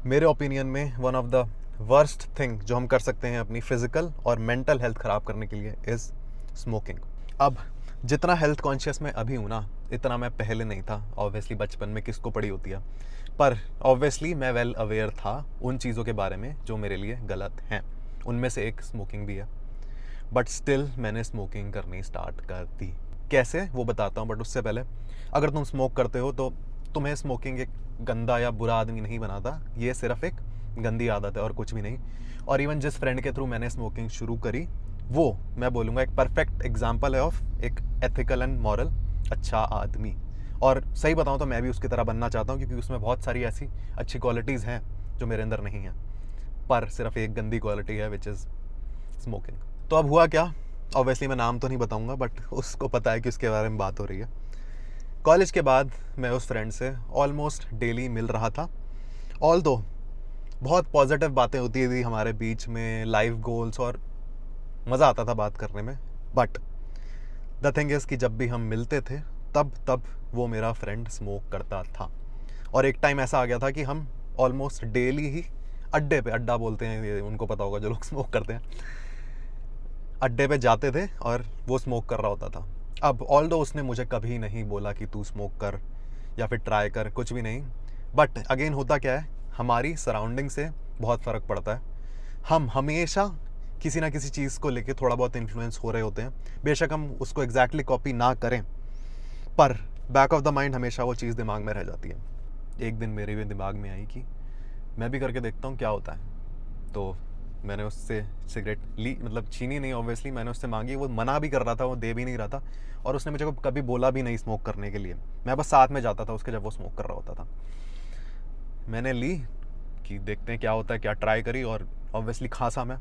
मेरे ओपिनियन में one of the worst thing जो हम कर सकते हैं अपनी फिजिकल और मेंटल हेल्थ ख़राब करने के लिए इज़ स्मोकिंग। अब जितना हेल्थ कॉन्शियस मैं अभी हूँ ना, इतना मैं पहले नहीं था। ऑब्वियसली बचपन में किसको पड़ी होती है, पर ऑब्वियसली मैं वेल अवेयर था उन चीज़ों के बारे में जो मेरे लिए गलत हैं। उनमें से एक स्मोकिंग भी है, बट स्टिल मैंने स्मोकिंग करनी स्टार्ट कर दी। कैसे वो बताता हूँ, बट उससे पहले अगर तुम स्मोक करते हो तो तुम्हें स्मोकिंग एक गंदा या बुरा आदमी नहीं बनाता। ये सिर्फ एक गंदी आदत है और कुछ भी नहीं। और इवन जिस फ्रेंड के थ्रू मैंने स्मोकिंग शुरू करी, वो मैं बोलूँगा एक परफेक्ट एग्जाम्पल है ऑफ एक एथिकल एंड मॉरल अच्छा आदमी। और सही बताऊँ तो मैं भी उसकी तरह बनना चाहता हूँ, क्योंकि उसमें बहुत सारी ऐसी अच्छी क्वालिटीज़ हैं जो मेरे अंदर नहीं हैं, पर सिर्फ एक गंदी क्वालिटी है विच इज़ स्मोकिंग। तो अब हुआ क्या, ऑब्वियसली मैं नाम तो नहीं बताऊंगा, बट उसको पता है कि उसके बारे में बात हो रही है। कॉलेज के बाद मैं उस फ्रेंड से ऑलमोस्ट डेली मिल रहा था। ऑल दो बहुत पॉजिटिव बातें होती थी हमारे बीच में, लाइफ गोल्स, और मज़ा आता था बात करने में। बट द थिंग इज़ कि जब भी हम मिलते थे तब वो मेरा फ्रेंड स्मोक करता था। और एक टाइम ऐसा आ गया था कि हम ऑलमोस्ट डेली ही अड्डे पे, अड्डा बोलते हैं ये उनको पता होगा जो लोग स्मोक करते हैं, अड्डे पे जाते थे और वो स्मोक कर रहा होता था। अब ऑल्दो उसने मुझे कभी नहीं बोला कि तू स्मोक कर या फिर ट्राई कर, कुछ भी नहीं। बट अगेन होता क्या है, हमारी सराउंडिंग से बहुत फ़र्क पड़ता है। हम हमेशा किसी ना किसी चीज़ को लेके थोड़ा बहुत इन्फ्लुएंस हो रहे होते हैं। बेशक हम उसको एग्जैक्टली कॉपी ना करें, पर बैक ऑफ द माइंड हमेशा वो चीज़ दिमाग में रह जाती है। एक दिन मेरे भी दिमाग में आई कि मैं भी करके देखता हूँ क्या होता है। तो मैंने उससे सिगरेट ली, मतलब छीनी नहीं ऑब्वियसली, मैंने उससे मांगी। वो मना भी कर रहा था, वो दे भी नहीं रहा था, और उसने मुझे कभी बोला भी नहीं स्मोक करने के लिए। मैं बस साथ में जाता था उसके जब वो स्मोक कर रहा होता था। मैंने ली कि देखते हैं क्या होता है, क्या ट्राई करी, और ऑब्वियसली खासा मैं,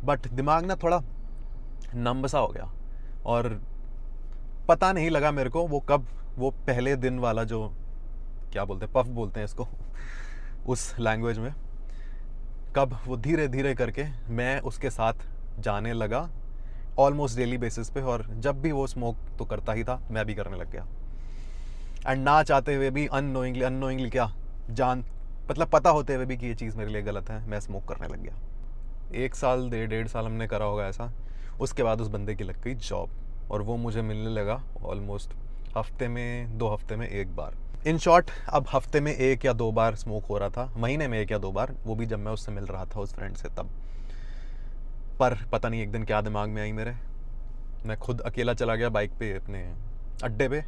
बट दिमाग ना थोड़ा नंब सा हो गया। और पता नहीं लगा मेरे को वो कब, वो पहले दिन वाला जो क्या बोलते हैं, पफ बोलते हैं इसको उस लैंग्वेज में, कब वो धीरे धीरे करके मैं उसके साथ जाने लगा ऑलमोस्ट डेली बेसिस पे। और जब भी वो स्मोक तो करता ही था, मैं भी करने लग गया। एंड ना चाहते हुए भी, अननोइंगली क्या, जान मतलब पता होते हुए भी कि ये चीज़ मेरे लिए गलत है, मैं स्मोक करने लग गया। 1 साल 1.5 साल हमने करा होगा ऐसा। उसके बाद उस बंदे की लग गई जॉब, और वो मुझे मिलने लगा ऑलमोस्ट हफ्ते में 2 हफ्ते में 1 बार। इन शॉर्ट, अब हफ्ते में 1 या 2 बार स्मोक हो रहा था, महीने में 1 या 2 बार, वो भी जब मैं उससे मिल रहा था, उस फ्रेंड से, तब। पर पता नहीं एक दिन क्या दिमाग में आई मेरे, मैं खुद अकेला चला गया बाइक पे अपने अड्डे पे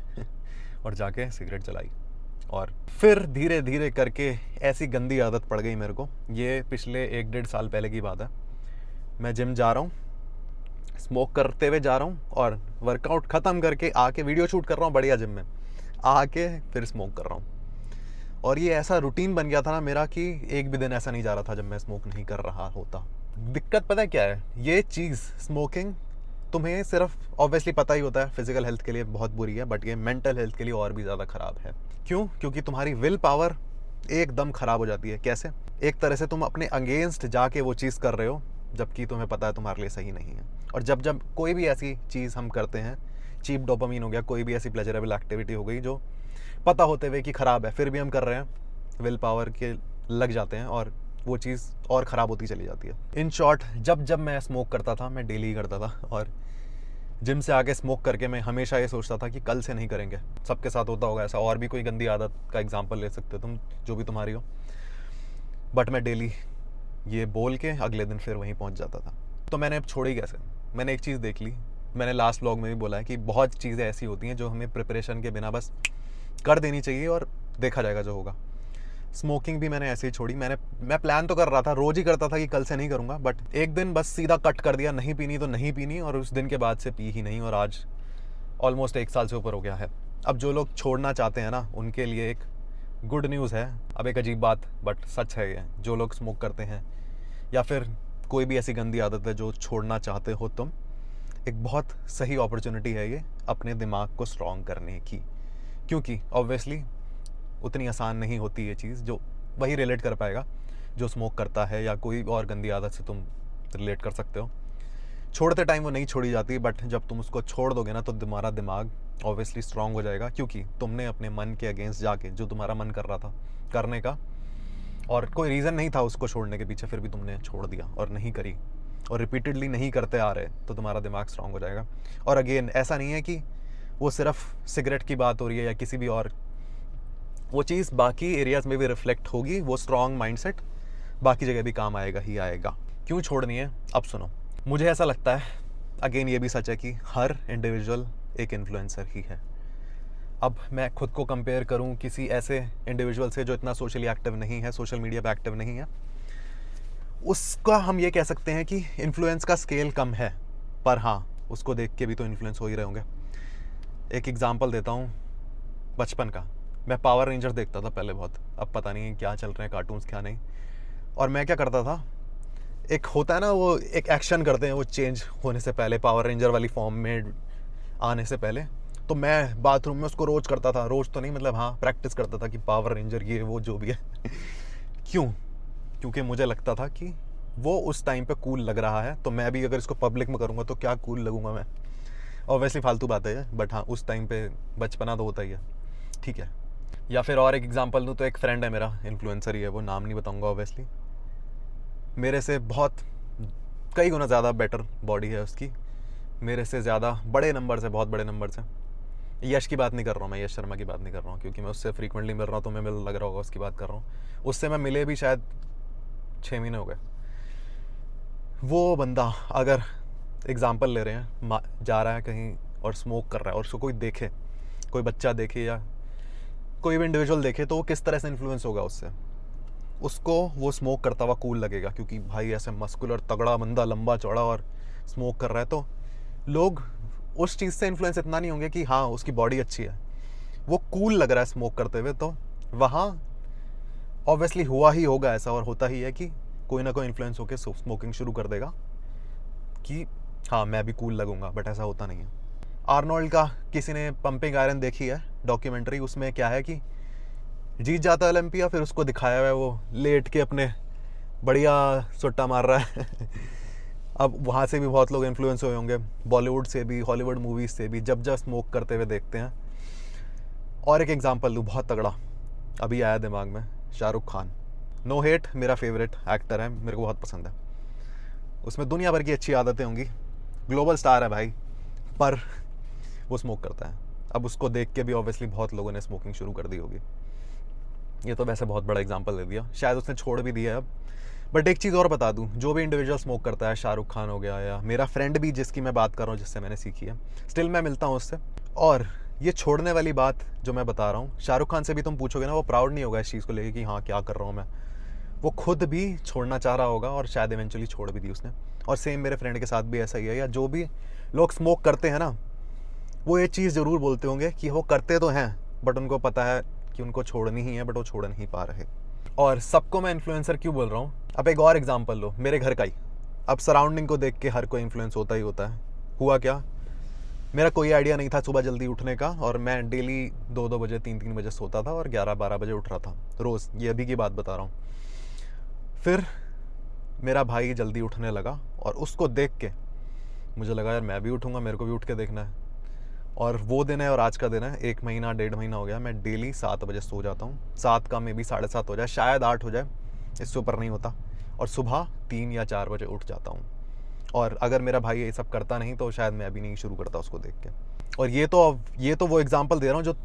और जाके सिगरेट जलाई। और फिर धीरे धीरे करके ऐसी गंदी आदत पड़ गई मेरे को। ये पिछले 1-1.5 साल पहले की बात है। मैं जिम जा रहा हूँ, स्मोक करते हुए जा रहा हूँ, और वर्कआउट ख़त्म करके आके वीडियो शूट कर रहा हूँ बढ़िया जिम में, आके फिर स्मोक कर रहा हूँ। और ये ऐसा रूटीन बन गया था ना मेरा कि एक भी दिन ऐसा नहीं जा रहा था जब मैं स्मोक नहीं कर रहा होता। दिक्कत पता है क्या है, ये चीज़ स्मोकिंग तुम्हें सिर्फ ऑब्वियसली पता ही होता है फिजिकल हेल्थ के लिए बहुत बुरी है, बट ये मेंटल हेल्थ के लिए और भी ज़्यादा ख़राब है। क्यों? क्योंकि तुम्हारी विल पावर एकदम ख़राब हो जाती है। कैसे? एक तरह से तुम अपने अगेंस्ट जाके वो चीज़ कर रहे हो, जबकि तुम्हें पता है तुम्हारे लिए सही नहीं है। और जब जब कोई भी ऐसी चीज़ हम करते हैं, चीप डोपामीन हो गया, कोई भी ऐसी प्लेजरेबल एक्टिविटी हो गई जो पता होते हुए कि ख़राब है, फिर भी हम कर रहे हैं, विल पावर के लग जाते हैं, और वो चीज़ और ख़राब होती चली जाती है। इन शॉर्ट, जब जब मैं स्मोक करता था, मैं डेली करता था, और जिम से आके स्मोक करके मैं हमेशा ये सोचता था कि कल से नहीं करेंगे। सबके साथ होता होगा ऐसा, और भी कोई गंदी आदत का एग्जांपल ले सकते हो तुम, जो भी तुम्हारी हो। बट मैं डेली ये बोल के अगले दिन फिर वहीं पहुंच जाता था। तो मैंने अब छोड़ी कैसे? मैंने एक चीज़ देख ली, मैंने लास्ट व्लॉग में भी बोला है कि बहुत चीज़ें ऐसी होती हैं जो हमें प्रिपरेशन के बिना बस कर देनी चाहिए, और देखा जाएगा जो होगा। स्मोकिंग भी मैंने ऐसे ही छोड़ी। मैं प्लान तो कर रहा था, रोज़ ही करता था कि कल से नहीं करूँगा, बट एक दिन बस सीधा कट कर दिया, नहीं पीनी तो नहीं पीनी, और उस दिन के बाद से पी ही नहीं। और आज ऑलमोस्ट 1 साल से ऊपर हो गया है। अब जो लोग छोड़ना चाहते हैं ना, उनके लिए एक गुड न्यूज़ है। अब एक अजीब बात, बट सच है ये, जो लोग स्मोक करते हैं या फिर कोई भी ऐसी गंदी आदत है जो छोड़ना चाहते हो तुम, एक बहुत सही अपॉर्चुनिटी है ये अपने दिमाग को स्ट्रॉन्ग करने की। क्योंकि ऑब्वियसली उतनी आसान नहीं होती ये चीज़, जो वही रिलेट कर पाएगा जो स्मोक करता है, या कोई और गंदी आदत से तुम रिलेट कर सकते हो। छोड़ते टाइम वो नहीं छोड़ी जाती, बट जब तुम उसको छोड़ दोगे ना, तो तुम्हारा दिमाग ऑब्वियसली स्ट्रांग हो जाएगा, क्योंकि तुमने अपने मन के अगेंस्ट जाके जो तुम्हारा मन कर रहा था करने का, और कोई रीज़न नहीं था उसको छोड़ने के पीछे, फिर भी तुमने छोड़ दिया और नहीं करी, और रिपीटेडली नहीं करते आ रहे, तो तुम्हारा दिमाग स्ट्रांग हो जाएगा। और अगेन ऐसा नहीं है कि वो सिर्फ सिगरेट की बात हो रही है या किसी भी और, वो चीज़ बाकी एरियाज़ में भी रिफ्लेक्ट होगी। वो स्ट्रॉन्ग माइंडसेट बाकी जगह भी काम आएगा ही आएगा। क्यों छोड़नी है, अब सुनो। मुझे ऐसा लगता है, अगेन ये भी सच है, कि हर इंडिविजुअल एक इन्फ्लुएंसर ही है। अब मैं खुद को कंपेयर करूं किसी ऐसे इंडिविजुअल से जो इतना सोशली एक्टिव नहीं है, सोशल मीडिया पे एक्टिव नहीं है, उसका हम ये कह सकते हैं कि इन्फ्लुएंस का स्केल कम है, पर हाँ उसको देख के भी तो इन्फ्लुएंस हो ही रहे होंगे। एक एग्जांपल देता हूँ बचपन का। मैं पावर रेंजर देखता था पहले बहुत, अब पता नहीं क्या चल रहे हैं कार्टून्स क्या नहीं। और मैं क्या करता था, एक होता है ना वो एक एक्शन करते हैं वो चेंज होने से पहले, पावर रेंजर वाली फॉर्म में आने से पहले, तो मैं बाथरूम में उसको रोज करता था। रोज तो नहीं, मतलब हाँ प्रैक्टिस करता था कि पावर रेंजर ये वो जो भी है क्यों? क्योंकि मुझे लगता था कि वो उस टाइम पे कूल लग रहा है, तो मैं भी अगर इसको पब्लिक में करूँगा तो क्या कूल लगूंगा मैं। ऑब्वियसली फालतू बात है, बट हाँ उस टाइम पे बचपना तो होता ही है, ठीक है। या फिर और एक एग्जांपल दूँ तो एक फ्रेंड है मेरा, इन्फ्लुएंसर ही है वो, नाम नहीं बताऊँगा ऑब्वियसली। मेरे से बहुत कई गुना ज़्यादा बेटर बॉडी है उसकी, मेरे से ज़्यादा बड़े नंबर से, बहुत बड़े नंबर से। यश की बात नहीं कर रहा हूँ मैं, यश शर्मा की बात नहीं कर रहा हूँ, क्योंकि मैं उससे फ्रीक्वेंटली मिल रहा हूँ तो मैं लग रहा होगा उसकी बात कर रहा हूँ। उससे मैं मिले भी शायद 6 महीने हो गए। वो बंदा अगर एग्जाम्पल ले रहे हैं, जा रहा है कहीं और स्मोक कर रहा है, और उसको कोई देखे, कोई बच्चा देखे या कोई भी इंडिविजुअल देखे, तो वो किस तरह से इन्फ्लुएंस होगा उससे। उसको वो स्मोक करता हुआ कूल लगेगा, क्योंकि भाई ऐसे मस्कुलर तगड़ा बंदा, लंबा चौड़ा और स्मोक कर रहा है, तो लोग उस चीज़ से इन्फ्लुएंस इतना नहीं होंगे कि हाँ उसकी बॉडी अच्छी है, वो कूल लग रहा है स्मोक करते हुए। तो वहाँ ऑब्वियसली हुआ ही होगा ऐसा, और होता ही है कि कोई ना कोई इन्फ्लुएंस होकर स्मोकिंग शुरू कर देगा कि हाँ मैं भी कूल लगूंगा, बट ऐसा होता नहीं है। आर्नोल्ड का किसी ने पंपिंग आयरन देखी है डॉक्यूमेंट्री, उसमें क्या है कि जीत जाता है ओलंपिया, फिर उसको दिखाया हुआ है वो लेट के अपने बढ़िया सुट्टा मार रहा है अब वहाँ से भी बहुत लोग इन्फ्लुएंस हुए होंगे, बॉलीवुड से भी, हॉलीवुड मूवीज़ से भी, जब जब स्मोक करते हुए देखते हैं। और एक एग्जांपल दूँ बहुत तगड़ा, अभी आया दिमाग में, शाहरुख खान। नो हेट, मेरा फेवरेट एक्टर है, मेरे को बहुत पसंद है। उसमें दुनिया भर की अच्छी आदतें होंगी, ग्लोबल स्टार है भाई, पर वो स्मोक करता है। अब उसको देख के भी ऑब्वियसली बहुत लोगों ने स्मोकिंग शुरू कर दी होगी। ये तो वैसे बहुत बड़ा एग्जांपल दे दिया, शायद उसने छोड़ भी दिया है अब। बट एक चीज़ और बता दूं, जो भी इंडिविजुअल स्मोक करता है, शाहरुख खान हो गया या मेरा फ्रेंड भी जिसकी मैं बात कर रहा हूँ, जिससे मैंने सीखी है, स्टिल मैं मिलता हूँ उससे। और ये छोड़ने वाली बात जो मैं बता रहा हूँ, शाहरुख खान से भी तुम पूछोगे ना, वो प्राउड नहीं होगा इस चीज़ को लेके कि हाँ क्या कर रहा हूँ मैं। वो खुद भी छोड़ना चाह रहा होगा और शायद इवेंचुअली छोड़ भी दी उसने। और सेम मेरे फ्रेंड के साथ भी ऐसा ही है, या जो भी लोग स्मोक करते हैं ना, वो ये चीज़ ज़रूर बोलते होंगे कि वो करते तो हैं, बट उनको पता है कि उनको छोड़नी ही है, बट वो छोड़ नहीं पा रहे। और सबको मैं इन्फ्लुएंसर क्यों बोल रहा हूँ, अब एक और एग्जांपल लो मेरे घर का ही। अब सराउंडिंग को देख के हर कोई इन्फ्लुएंस होता ही होता है। हुआ क्या, मेरा कोई आइडिया नहीं था सुबह जल्दी उठने का, और मैं डेली 2-2 बजे 3-3 बजे सोता था और 11-12 बजे उठ रहा था रोज़, ये अभी की बात बता रहा हूँ। फिर मेरा भाई जल्दी उठने लगा और उसको देख के मुझे लगा यार मैं भी उठूँगा, मेरे को भी उठ के देखना है। और वो दिन है और आज का दिन है, 1 महीना 1.5 महीना हो गया, मैं डेली 7 बजे सो जाता हूँ। 7 का मे बी 7:30 हो जाए, शायद 8 हो जाए, इससे ऊपर नहीं होता। और सुबह 3 या 4 बजे उठ जाता हूँ। और अगर मेरा भाई ये सब करता नहीं तो शायद मैं अभी नहीं शुरू करता उसको देख के। और ये तो वो एग्जाम्पल दे रहा हूँ जो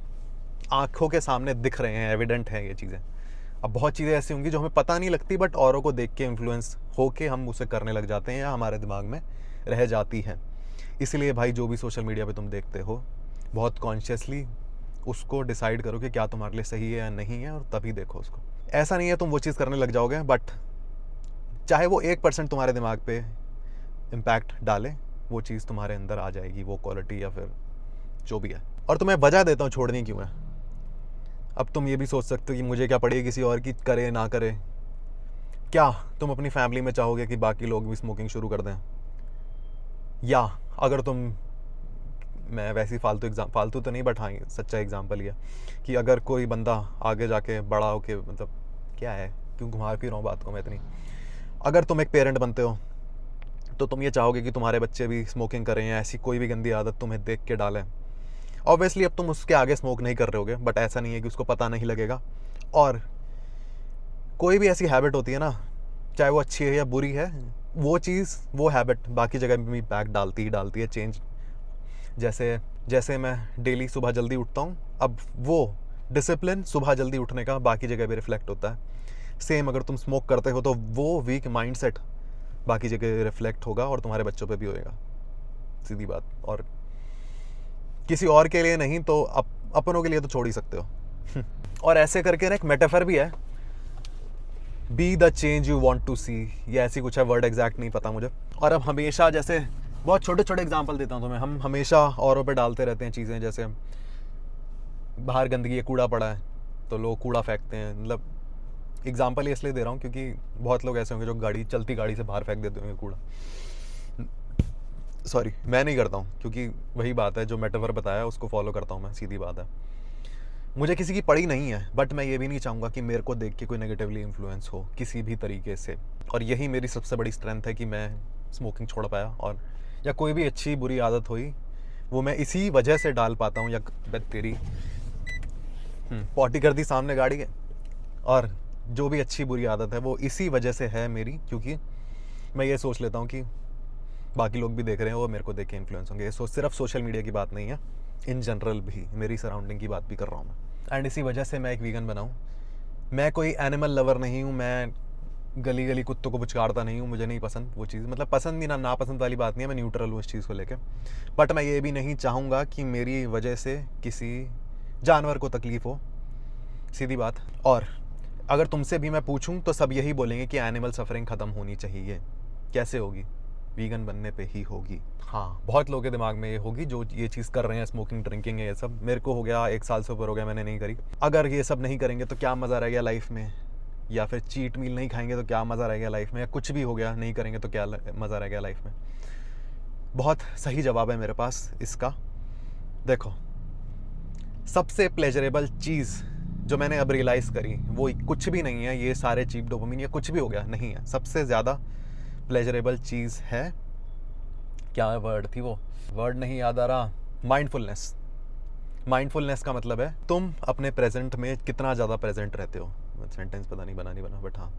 आँखों के सामने दिख रहे हैं, एविडेंट हैं ये चीज़ें। अब बहुत चीज़ें ऐसी होंगी जो हमें पता नहीं लगती, बट औरों को देख के इन्फ्लुएंस होके हम उसे करने लग जाते हैं या हमारे दिमाग में रह जाती है। इसलिए भाई जो भी सोशल मीडिया पे तुम देखते हो, बहुत कॉन्शियसली उसको डिसाइड करो कि क्या तुम्हारे लिए सही है या नहीं है, और तभी देखो उसको। ऐसा नहीं है तुम वो चीज़ करने लग जाओगे, बट चाहे वो 1% तुम्हारे दिमाग पे इम्पैक्ट डाले, वो चीज़ तुम्हारे अंदर आ जाएगी, वो क्वालिटी या फिर जो भी है। और तुम्हें वजह देता हूँ छोड़नी क्यों है। अब तुम ये भी सोच सकते हो कि मुझे क्या पड़ी किसी और की करे ना करे। क्या तुम अपनी फैमिली में चाहोगे कि बाकी लोग भी स्मोकिंग शुरू कर दें? या अगर तुम, मैं वैसी फालतू तो नहीं, बट हाँ सच्चा एग्जाम्पल ही है कि अगर कोई बंदा आगे जाके बड़ा हो के, मतलब क्या है, क्यों घुमा फिर रहा हूँ बात को मैं इतनी, अगर तुम एक पेरेंट बनते हो तो तुम ये चाहोगे कि तुम्हारे बच्चे भी स्मोकिंग करें या ऐसी कोई भी गंदी आदत तुम्हें देख के डालें। ऑब्वियसली अब तुम उसके आगे स्मोक नहीं कर रहे होगे, बट ऐसा नहीं है कि उसको पता नहीं लगेगा। और कोई भी ऐसी हैबिट होती है ना, चाहे वो अच्छी है या बुरी है, वो चीज़, वो हैबिट बाकी जगह भी इम्पैक्ट डालती ही डालती है, चेंज। जैसे जैसे मैं डेली सुबह जल्दी उठता हूँ, अब वो डिसिप्लिन सुबह जल्दी उठने का बाकी जगह भी रिफ्लेक्ट होता है। सेम अगर तुम स्मोक करते हो तो वो वीक माइंडसेट बाकी जगह रिफ्लेक्ट होगा और तुम्हारे बच्चों पे भी होएगा, सीधी बात। और किसी और के लिए नहीं तो अपनों के लिए तो छोड़ ही सकते हो। और ऐसे करके ना एक मेटाफर भी है, be the change you want to see, ये ऐसी कुछ है, वर्ड एग्जैक्ट नहीं पता मुझे। और अब हमेशा, जैसे बहुत छोटे छोटे एग्जाम्पल देता हूँ तुम्हें, हम हमेशा औरों पे डालते रहते हैं चीज़ें, जैसे बाहर गंदगी है, कूड़ा पड़ा है तो लोग कूड़ा फेंकते हैं। मतलब एग्जाम्पल इसलिए दे रहा हूँ क्योंकि बहुत लोग ऐसे होंगे जो चलती गाड़ी से बाहर फेंक देते होंगे कूड़ा। सॉरी, मैं नहीं करता हूँ, क्योंकि वही बात है, जो मेटाफर बताया उसको फॉलो करता हूँ मैं, सीधी बात है। मुझे किसी की पड़ी नहीं है, बट मैं ये भी नहीं चाहूँगा कि मेरे को देख के कोई नेगेटिवली इन्फ्लुएंस हो किसी भी तरीके से। और यही मेरी सबसे बड़ी स्ट्रेंथ है कि मैं स्मोकिंग छोड़ पाया, और या कोई भी अच्छी बुरी आदत हुई वो मैं इसी वजह से डाल पाता हूँ। या तेरी पॉटी कर दी सामने गाड़ी के, और जो भी अच्छी बुरी आदत है वो इसी वजह से है मेरी, क्योंकि मैं ये सोच लेता हूँ कि बाकी लोग भी देख रहे हैं, वो मेरे को देख के इन्फ्लुएंस होंगे। सिर्फ सोशल मीडिया की बात नहीं है, इन जनरल भी मेरी सराउंडिंग की बात भी कर रहा हूँ मैं। एंड इसी वजह से मैं एक वीगन बना हूँ। मैं कोई एनिमल लवर नहीं हूँ, मैं गली गली कुत्तों को पुचकारता नहीं हूँ, मुझे नहीं पसंद वो चीज़। मतलब पसंद भी ना पसंद वाली बात नहीं है, मैं न्यूट्रल हूँ इस चीज़ को लेकर। बट मैं ये भी नहीं चाहूँगा कि मेरी वजह से किसी जानवर को तकलीफ़ हो, सीधी बात। और अगर तुमसे भी मैं पूछूं तो सब यही बोलेंगे कि एनिमल सफरिंग ख़त्म होनी चाहिए। कैसे होगी? वीगन बनने पे ही होगी। हाँ, बहुत लोगों के दिमाग में ये होगी जो ये चीज़ कर रहे हैं, स्मोकिंग ड्रिंकिंग है ये सब। मेरे को हो गया 1 साल से ऊपर हो गया, मैंने नहीं करी। अगर ये सब नहीं करेंगे तो क्या मज़ा रह गया लाइफ में, या फिर चीट मील नहीं खाएंगे तो क्या मज़ा रह गया लाइफ में, या कुछ भी हो गया नहीं करेंगे तो क्या मज़ा रह गया लाइफ में। बहुत सही जवाब है मेरे पास इसका। देखो, सबसे प्लेजरेबल चीज़ जो मैंने अब रियलाइज़ करी वो कुछ भी नहीं है, ये सारे चीप डोपामिन या कुछ भी हो गया नहीं है। सबसे ज़्यादा प्लेजरेबल चीज़ है, क्या वर्ड थी वो, वर्ड नहीं याद आ रहा, माइंडफुलनेस। माइंडफुलनेस का मतलब है तुम अपने प्रेजेंट में कितना ज़्यादा प्रेजेंट रहते हो। सेंटेंस पता नहीं बना बट हाँ,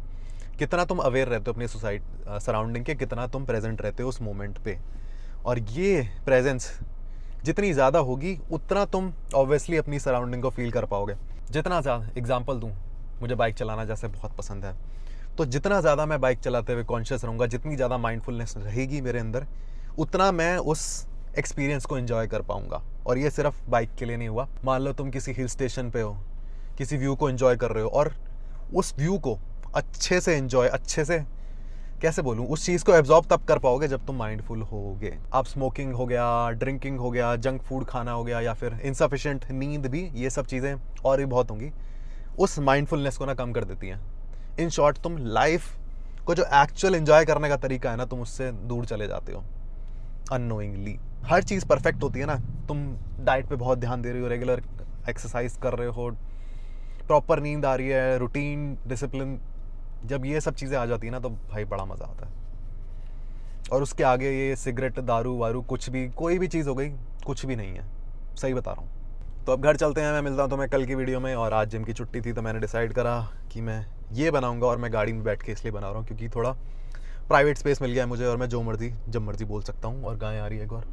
कितना तुम अवेयर रहते हो अपनी सराउंडिंग के, कितना तुम प्रेजेंट रहते हो उस मोमेंट पे। और ये प्रेजेंस जितनी ज़्यादा होगी उतना तुम ऑब्वियसली अपनी सराउंडिंग को फील कर पाओगे। जितना ज़्यादा, एग्जांपल दूँ, मुझे बाइक चलाना जैसे बहुत पसंद है, तो जितना ज़्यादा मैं बाइक चलाते हुए कॉन्शियस रहूँगा, जितनी ज़्यादा माइंडफुलनेस रहेगी मेरे अंदर, उतना मैं उस एक्सपीरियंस को एंजॉय कर पाऊँगा। और ये सिर्फ बाइक के लिए नहीं हुआ। मान लो तुम किसी हिल स्टेशन पे हो, किसी व्यू को एंजॉय कर रहे हो, और उस व्यू को अच्छे से एंजॉय, अच्छे से कैसे बोलूँ, उस चीज़ को एब्जॉर्ब तब कर पाओगे जब तुम माइंडफुल होगे। आप स्मोकिंग हो गया, ड्रिंकिंग हो गया, जंक फूड खाना हो गया, या फिर इनसफिशिएंट नींद भी, ये सब चीज़ें और भी बहुत होंगी, उस माइंडफुलनेस को ना कम कर देती हैं। इन शॉर्ट, तुम लाइफ को जो एक्चुअल एंजॉय करने का तरीका है ना, तुम उससे दूर चले जाते हो अननोइंगली। हर चीज़ परफेक्ट होती है ना, तुम डाइट पे बहुत ध्यान दे रहे हो, रेगुलर एक्सरसाइज कर रहे हो, प्रॉपर नींद आ रही है, रूटीन, डिसिप्लिन, जब ये सब चीज़ें आ जाती है ना तो भाई बड़ा मज़ा आता है। और उसके आगे ये सिगरेट, दारू वारू, कुछ भी, कोई भी चीज़ हो गई, कुछ भी नहीं है, सही बता रहा हूँ। तो अब घर चलते हैं, मैं मिलता हूँ तुम्हें कल की वीडियो में। और आज जिम की छुट्टी थी तो मैंने डिसाइड करा कि मैं ये बनाऊँगा, और मैं गाड़ी में बैठ के इसलिए बना रहा हूँ क्योंकि थोड़ा प्राइवेट स्पेस मिल गया है मुझे, और मैं जो मर्जी जब मर्जी बोल सकता हूँ। और गाय आ रही है एक बार।